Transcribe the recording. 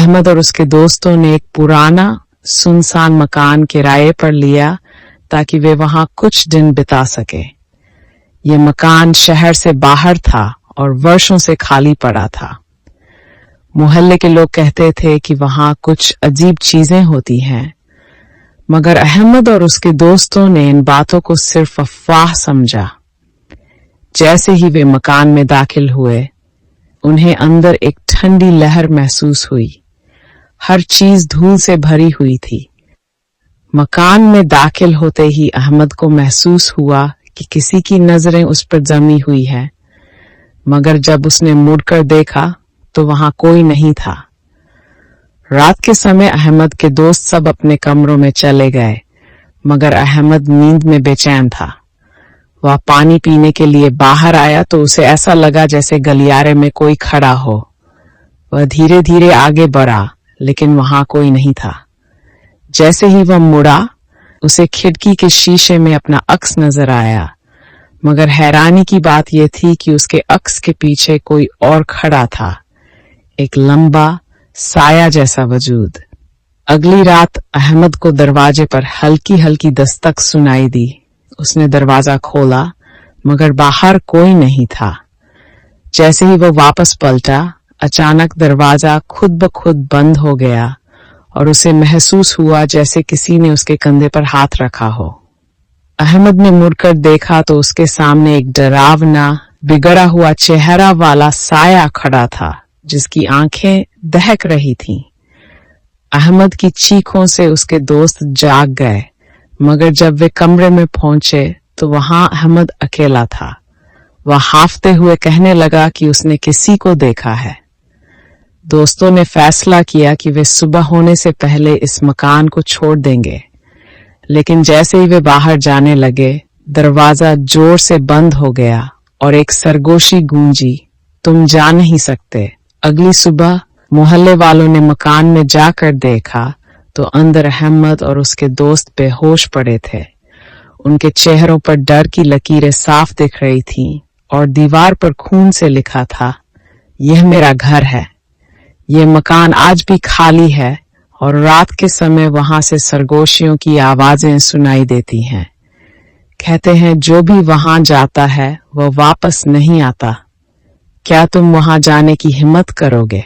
अहमद और उसके दोस्तों ने एक पुराना सुनसान मकान किराए पर लिया ताकि वे वहां कुछ दिन बिता सके। ये मकान शहर से बाहर था और वर्षों से खाली पड़ा था। मोहल्ले के लोग कहते थे कि वहां कुछ अजीब चीजें होती हैं, मगर अहमद और उसके दोस्तों ने इन बातों को सिर्फ अफवाह समझा। जैसे ही वे मकान में दाखिल हुए, उन्हें अंदर एक ठंडी लहर महसूस हुई। हर चीज धूल से भरी हुई थी। मकान में दाखिल होते ही अहमद को महसूस हुआ कि किसी की नजरें उस पर जमी हुई है, मगर जब उसने मुड़कर देखा तो वहां कोई नहीं था। रात के समय अहमद के दोस्त सब अपने कमरों में चले गए, मगर अहमद नींद में बेचैन था। वह पानी पीने के लिए बाहर आया तो उसे ऐसा लगा जैसे गलियारे में कोई खड़ा हो। वह धीरे धीरे आगे बढ़ा, लेकिन वहां कोई नहीं था। जैसे ही वह मुड़ा, उसे खिड़की के शीशे में अपना अक्स नजर आया, मगर हैरानी की बात यह थी कि उसके अक्स के पीछे कोई और खड़ा था, एक लंबा साया जैसा वजूद। अगली रात अहमद को दरवाजे पर हल्की हल्की दस्तक सुनाई दी। उसने दरवाजा खोला, मगर बाहर कोई नहीं था। जैसे ही वह वापस पलटा, अचानक दरवाजा खुद ब खुद बंद हो गया और उसे महसूस हुआ जैसे किसी ने उसके कंधे पर हाथ रखा हो। अहमद ने मुड़कर देखा तो उसके सामने एक डरावना, बिगड़ा हुआ चेहरा वाला साया खड़ा था, जिसकी आंखें दहक रही थीं। अहमद की चीखों से उसके दोस्त जाग गए, मगर जब वे कमरे में पहुंचे तो वहां अहमद अकेला था। वह हांफते हुए कहने लगा कि उसने किसी को देखा है। दोस्तों ने फैसला किया कि वे सुबह होने से पहले इस मकान को छोड़ देंगे, लेकिन जैसे ही वे बाहर जाने लगे, दरवाजा जोर से बंद हो गया और एक सरगोशी गूंजी, तुम जा नहीं सकते। अगली सुबह मोहल्ले वालों ने मकान में जाकर देखा तो अंदर अहमद और उसके दोस्त बेहोश पड़े थे। उनके चेहरों पर डर की लकीरें साफ दिख रही थीं और दीवार पर खून से लिखा था, यह मेरा घर है। ये मकान आज भी खाली है और रात के समय वहां से सरगोशियों की आवाजें सुनाई देती हैं। कहते हैं जो भी वहां जाता है वह वापस नहीं आता। क्या तुम वहां जाने की हिम्मत करोगे?